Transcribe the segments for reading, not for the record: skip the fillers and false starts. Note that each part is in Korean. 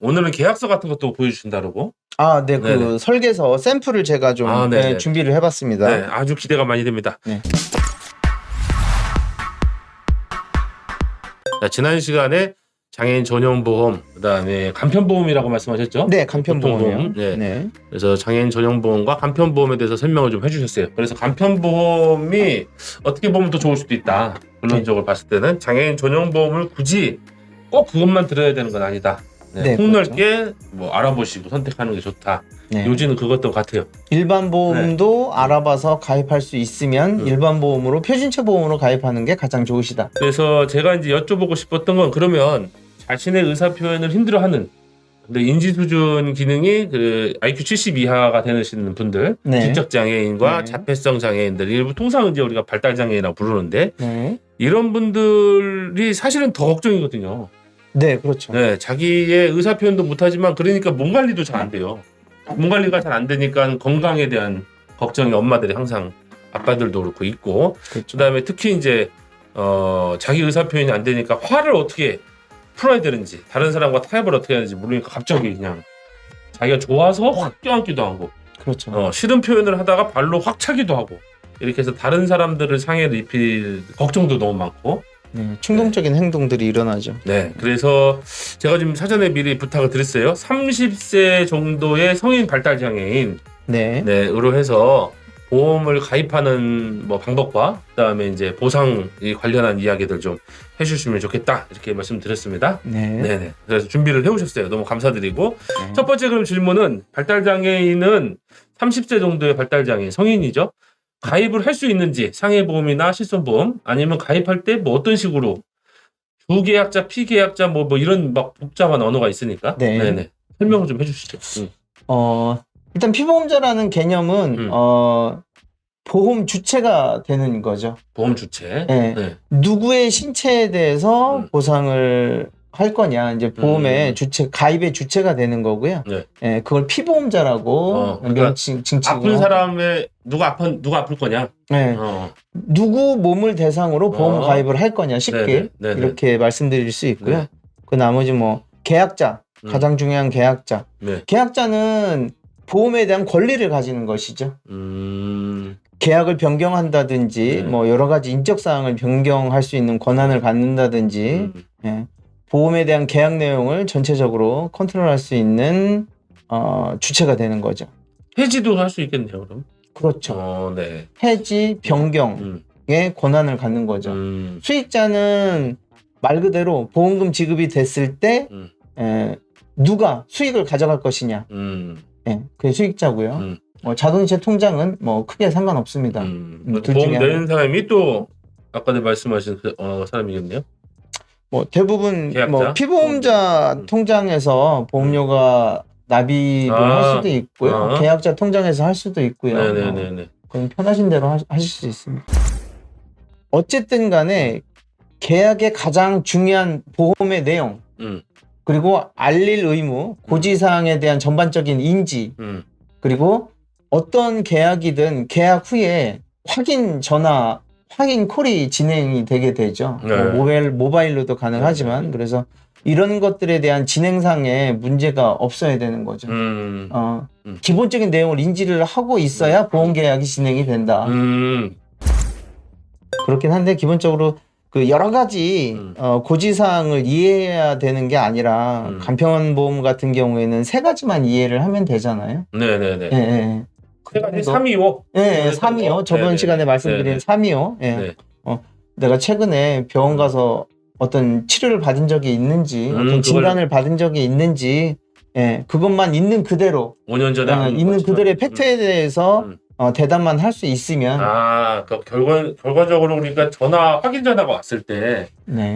오늘은 계약서 같은 것도 보여주신다고? 아, 네, 네네. 설계서 샘플을 제가 좀 네네. 준비를 해봤습니다. 네, 아주 기대가 많이 됩니다. 네. 자, 지난 시간에 장애인 전용 보험, 그다음에 간편 보험이라고 말씀하셨죠? 네, 간편 보통 보험이요. 보험. 네. 네. 그래서 장애인 전용 보험과 간편 보험에 대해서 설명을 좀 해주셨어요. 그래서 간편 보험이 어떻게 보면 더 좋을 수도 있다. 결론적으로 봤을 때는 장애인 전용 보험을 굳이 꼭 그것만 들어야 되는 건 아니다. 네, 폭넓게 뭐 알아보시고 선택하는 게 좋다. 네. 요지는 그것도 같아요. 일반 보험도 알아봐서 가입할 수 있으면 일반 보험으로 표준체 보험으로 가입하는 게 가장 좋으시다. 그래서 제가 이제 여쭤보고 싶었던 건 그러면 자신의 의사 표현을 힘들어하는 근데 인지 수준 기능이 그 IQ 70 이하가 되시는 분들, 네. 지적 장애인과 네. 자폐성 장애인들, 일부 통상 이제 우리가 발달 장애인이라고 부르는데 네. 이런 분들이 사실은 더 걱정이거든요. 네, 그렇죠. 네, 자기의 의사 표현도 못하지만 그러니까 몸 관리도 잘 안 돼요. 몸 관리가 잘 안 되니까 건강에 대한 걱정이 엄마들이 항상 아빠들도 그렇고 있고, 그렇죠. 그다음에 특히 이제 자기 의사 표현이 안 되니까 화를 어떻게 풀어야 되는지, 다른 사람과 타협을 어떻게 해야 되는지 모르니까 갑자기 그냥 자기가 좋아서 확 껴안기도 하고, 그렇죠. 싫은 표현을 하다가 발로 확 차기도 하고, 이렇게 해서 다른 사람들을 상해를 입힐 걱정도 너무 많고. 네, 충동적인 행동들이 일어나죠. 네, 그래서 제가 지금 사전에 미리 부탁을 드렸어요. 30세 정도의 성인 발달 장애인, 으로 해서 보험을 가입하는 뭐 방법과 그다음에 이제 보상 관련한 이야기들 좀 해주시면 좋겠다 이렇게 말씀드렸습니다. 네네. 그래서 준비를 해오셨어요. 너무 감사드리고 첫 번째 그럼 질문은 발달 장애인은 30세 정도의 발달 장애인 성인이죠. 가입을 할 수 있는지 상해보험이나 실손보험 아니면 가입할 때 뭐 어떤 식으로 주계약자, 피계약자 뭐 이런 막 복잡한 언어가 있으니까 네네. 설명을 좀 해주시죠. 일단 피보험자라는 개념은 보험 주체가 되는 거죠. 보험 주체. 네. 누구의 신체에 대해서 보상을 할 거냐 이제 보험의 주체 가입의 주체가 되는 거고요. 네. 그걸 피보험자라고 그러니까 징칭을 아픈 사람의 누가 아플 거냐. 네. 누구 몸을 대상으로 보험 가입을 할 거냐 쉽게 이렇게 말씀드릴 수 있고요. 그 나머지 뭐 계약자 가장 중요한 계약자. 계약자는 보험에 대한 권리를 가지는 것이죠. 계약을 변경한다든지 뭐 여러 가지 인적 사항을 변경할 수 있는 권한을 갖는다든지 보험에 대한 계약 내용을 전체적으로 컨트롤할 수 있는 주체가 되는 거죠. 해지도 할 수 있겠네요, 그럼. 그렇죠. 네. 해지, 변경의 권한을 갖는 거죠. 수익자는 말 그대로 보험금 지급이 됐을 때 누가 수익을 가져갈 것이냐. 그게 수익자고요. 자동이체 통장은 뭐 크게 상관없습니다. 보험 내는 사람이 또 아까 말씀하신 사람이겠네요. 뭐 대부분 계약자? 뭐 피보험자 통장에서 보험료가 납입을 할 수도 있고요. 계약자 통장에서 할 수도 있고요. 네네네. 그럼 편하신 대로 하실 수 있습니다. 어쨌든 간에 계약의 가장 중요한 보험의 내용 그리고 알릴 의무, 고지사항에 대한 전반적인 인지 그리고 어떤 계약이든 계약 후에 확인 전화, 확인 콜이 진행이 되게 되죠. 모바일로도 가능하지만 그래서 이런 것들에 대한 진행상의 문제가 없어야 되는 거죠. 기본적인 내용을 인지를 하고 있어야 보험 계약이 진행이 된다. 그렇긴 한데 기본적으로 그 여러 가지 고지사항을 이해해야 되는 게 아니라 간편보험 같은 경우에는 세 가지만 이해를 하면 되잖아요. 네네네. 네. 세 가지 325. 네, 325. 저번 시간에 말씀드린 325. 내가 최근에 병원 가서 어떤 치료를 받은 적이 있는지, 어떤 진단을 받은 적이 있는지, 그것만 있는 그대로 5년 전에 있는 그대로의 팩트에 대해서 대답만 할 수 있으면 그 결과적으로 그러니까 확인 전화가 왔을 때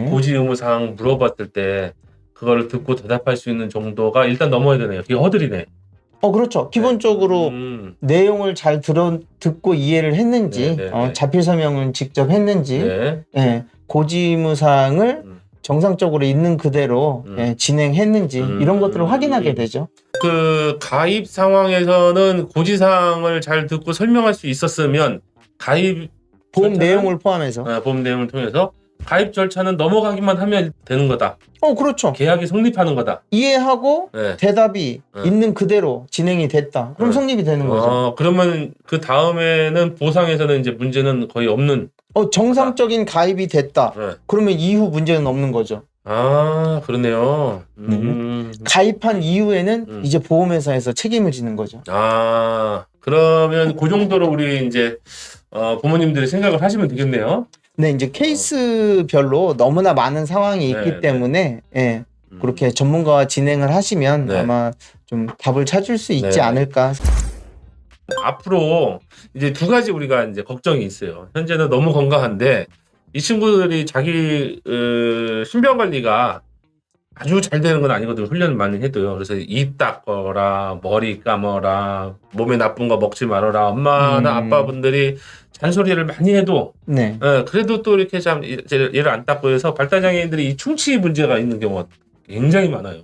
고지 의무 사항 물어봤을 때 그걸 듣고 대답할 수 있는 정도가 일단 넘어야 되네요. 그게 허들이네. 그렇죠. 기본적으로 내용을 잘 듣고 이해를 했는지, 자필 서명은 직접 했는지, 고지 의무 사항을 정상적으로 있는 그대로 진행했는지 이런 것들을 확인하게 되죠. 그 가입 상황에서는 고지사항을 잘 듣고 설명할 수 있었으면 가입 보험 내용을 포함해서 보험 내용을 통해서 가입 절차는 넘어가기만 하면 되는 거다. 그렇죠. 계약이 성립하는 거다. 이해하고 네. 대답이 네. 있는 그대로 진행이 됐다. 그럼 네. 성립이 되는 거죠. 그러면 그 다음에는 보상에서는 이제 문제는 거의 없는. 정상적인 가입이 됐다. 네. 그러면 이후 문제는 없는 거죠. 그러네요. 가입한 이후에는 이제 보험회사에서 책임을 지는 거죠. 그러면 그 정도로 우리 이제 부모님들이 생각을 하시면 되겠네요. 네, 이제 케이스별로 너무나 많은 상황이 있기 네, 때문에 예, 그렇게 전문가와 진행을 하시면 네. 아마 좀 답을 찾을 수 있지 네. 않을까. 앞으로 이제 두 가지 우리가 이제 걱정이 있어요. 현재는 너무 건강한데 이 친구들이 자기 신병 관리가 아주 잘 되는 건 아니거든요. 훈련을 많이 해도요. 그래서 입 닦어라, 머리 감아라, 몸에 나쁜 거 먹지 말아라. 엄마나 아빠분들이 잔소리를 많이 해도 네. 그래도 또 이렇게 참 얘를 안 닦고 해서 발달장애인들이 이 충치 문제가 있는 경우가 굉장히 많아요.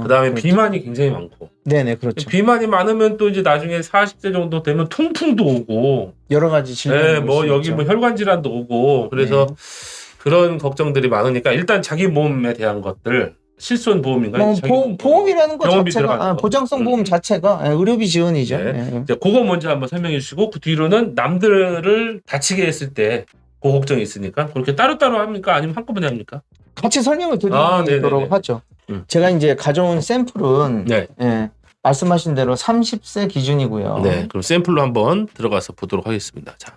그다음에 그렇죠. 비만이 굉장히 많고. 네네, 그렇죠. 비만이 많으면 또 이제 나중에 40대 정도 되면 통풍도 오고, 여러 가지 질문이 네, 올 뭐 수 여기 있죠. 뭐 혈관 질환도 오고, 그래서 네. 그런 걱정들이 많으니까 일단 자기 몸에 대한 것들 실손 보험인가요? 보험이라는 것 병원비 자체가 들어가는 거. 보장성 보험 자체가 의료비 지원이죠. 네. 네. 이제 그거 먼저 한번 설명해 주시고 그 뒤로는 남들을 다치게 했을 때 그 걱정이 있으니까 그렇게 따로따로 합니까? 아니면 한꺼번에 합니까? 같이 설명을 네네네. 드리도록 하죠. 제가 이제 가져온 샘플은 네. 말씀하신 대로 30세 기준이고요. 네. 그럼 샘플로 한번 들어가서 보도록 하겠습니다. 자.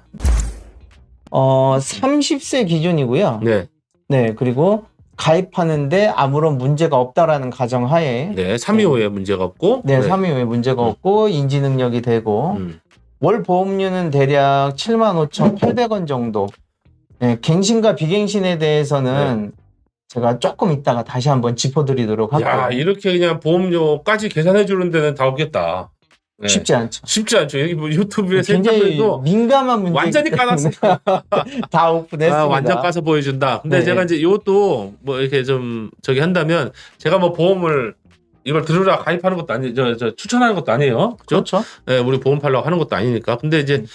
30세 기준이고요. 네. 네, 그리고 가입하는데 아무런 문제가 없다라는 가정하에 네. 325에 문제가 없고. 네, 325에 문제가 없고 인지 능력이 되고 월 보험료는 대략 75,800원 정도. 네, 갱신과 비갱신에 대해서는 제가 조금 이따가 다시 한번 짚어드리도록 할게요. 야, 이렇게 그냥 보험료까지 계산해 주는 데는 다 없겠다. 네. 쉽지 않죠. 쉽지 않죠. 여기 뭐 유튜브에 굉장히 생각해도 민감한 문제 완전히 까놨어. 다 오픈했습니다. 완전 까서 보여준다. 근데 네. 제가 이제 이것도 뭐 이렇게 좀 저기 한다면 제가 뭐 보험을 이걸 들으라 가입하는 것도 아니에요. 저 추천하는 것도 아니에요. 그렇죠? 네, 우리 보험 팔라고 하는 것도 아니니까. 근데 이제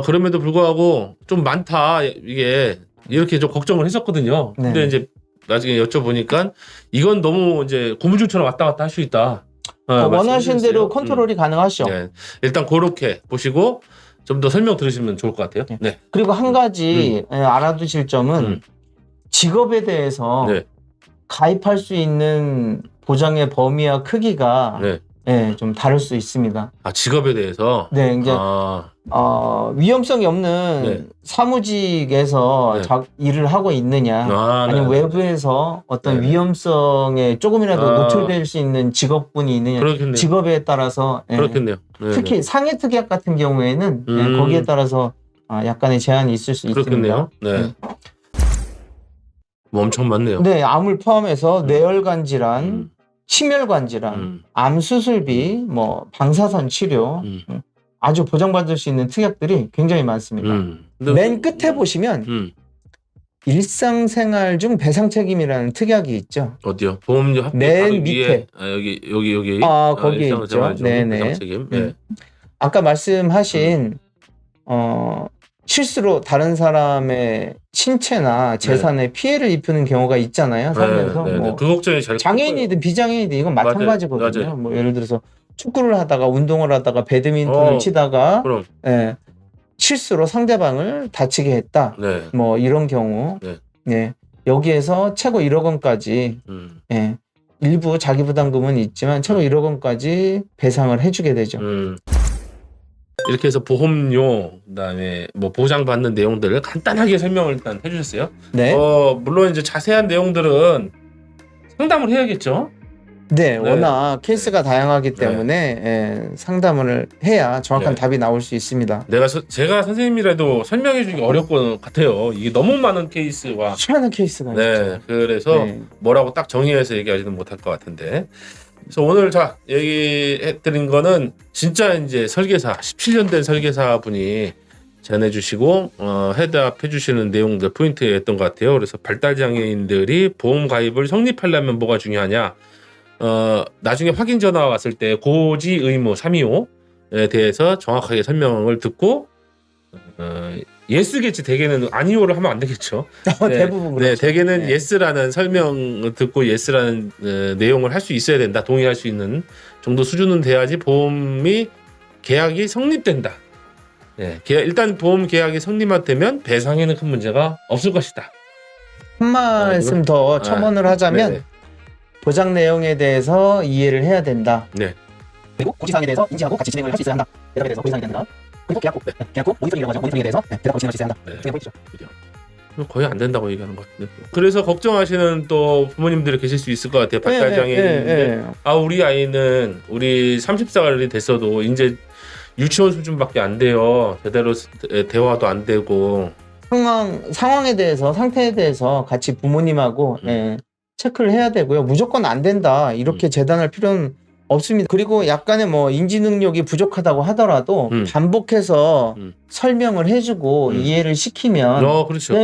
그럼에도 불구하고 좀 많다. 이게 이렇게 좀 걱정을 했었거든요. 근데 네. 이제 나중에 여쭤보니까 이건 너무 이제 고무줄처럼 왔다 갔다 할 수 있다. 원하신 대로 컨트롤이 가능하시죠. 네. 일단 그렇게 보시고 좀 더 설명 들으시면 좋을 것 같아요. 네. 그리고 한 가지 알아두실 점은 직업에 대해서 네. 가입할 수 있는 보장의 범위와 크기가 좀 다를 수 있습니다. 직업에 대해서. 네, 이제 위험성이 없는 사무직에서 일을 하고 있느냐, 아니면 외부에서 어떤 위험성에 조금이라도 노출될 수 있는 직업군이 있느냐, 그렇겠네요. 직업에 따라서 그렇겠네요. 특히 상해 특약 같은 경우에는 거기에 따라서 약간의 제한이 있을 수 그렇겠네요. 있습니다. 네. 뭐 엄청 많네요. 네, 암을 포함해서 뇌혈관 질환, 심혈관 질환, 암 수술비, 뭐 방사선 치료, 아주 보장받을 수 있는 특약들이 굉장히 많습니다. 맨 끝에 보시면 일상생활 중 배상 책임이라는 특약이 있죠. 어디요? 보험료 합계 맨 밑에. 여기. 거기에 있죠. 네네. 배상 책임. 네. 아까 말씀하신 실수로 다른 사람의 신체나 재산에 피해를 입히는 경우가 있잖아요. 살면서 뭐 그 걱정이 잘 장애인이든 비장애인이든 이건 마찬가지거든요. 맞아요. 뭐 예를 들어서 축구를 하다가 운동을 하다가 배드민턴을 치다가 실수로 상대방을 다치게 했다. 뭐 이런 경우 여기에서 최고 1억 원까지 일부 자기 부담금은 있지만 최고 1억 원까지 배상을 해주게 되죠. 이렇게 해서 보험료 그다음에 뭐 보장받는 내용들을 간단하게 설명을 일단 해주셨어요. 네. 물론 이제 자세한 내용들은 상담을 해야겠죠. 네, 워낙 케이스가 다양하기 때문에 상담을 해야 정확한 답이 나올 수 있습니다. 제가 선생님이라도 설명해주기 어려울 것 같아요. 이게 너무 많은 케이스와 수많은 케이스가 있죠. 그래서 뭐라고 딱 정의해서 얘기하지는 못할 것 같은데. 그래서 오늘 얘기해드린 거는 진짜 이제 설계사 17년 된 설계사 분이 전해주시고 해답해주시는 내용들 포인트였던 것 같아요. 그래서 발달장애인들이 보험 가입을 성립하려면 뭐가 중요하냐? 나중에 확인 전화 왔을 때 고지 의무 325에 대해서 정확하게 설명을 듣고 예스겠지. 대개는 아니오를 하면 안 되겠죠. 대부분 그렇죠. 네, 대개는 예스라는 설명을 듣고 예스라는 내용을 할 수 있어야 된다. 동의할 수 있는 정도 수준은 돼야지 보험이 계약이 성립된다. 네, 일단 보험 계약이 성립되면 배상에는 큰 문제가 없을 것이다. 한 말씀 더 첨언을 하자면 네네. 보장 내용에 대해서 이해를 해야 된다. 네. 그리고 고지사항에 대해서 인지하고 같이 진행을 할 수 있어야 한다. 대답에 대해서 고지사항이 된다. 그리고 계약고, 계약고 모니터링이라고 하죠. 모니터링에 대해서 대답 진행할 수 있어야 한다. 그게 포인트죠. 거의 안 된다고 얘기하는 것 같은데. 그래서 걱정하시는 또 부모님들이 계실 수 있을 것 같아요. 발달장애인인데 우리 아이는 우리 30살이 됐어도 이제 유치원 수준밖에 안 돼요. 제대로 대화도 안 되고. 상황에 대해서 상태에 대해서 같이 부모님하고 체크를 해야 되고요. 무조건 안 된다 이렇게 재단할 필요는 없습니다. 그리고 약간의 뭐 인지 능력이 부족하다고 하더라도 반복해서 설명을 해주고 이해를 시키면 그렇죠.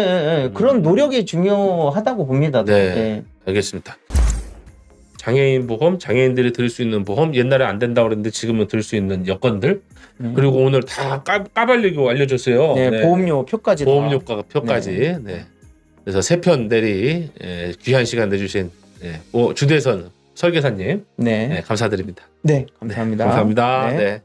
그런 노력이 중요하다고 봅니다. 네. 알겠습니다. 장애인 보험, 장애인들이 들을 수 있는 보험, 옛날에 안 된다고 그랬는데 지금은 들을 수 있는 여건들, 그리고 오늘 다 까발리고 알려줬어요. 네, 보험료 표까지. 보험료가 표까지. 네. 그래서 세 편 내리 귀한 시간 내주신 주대선 설계사님, 감사드립니다. 네, 감사합니다. 감사합니다. 네.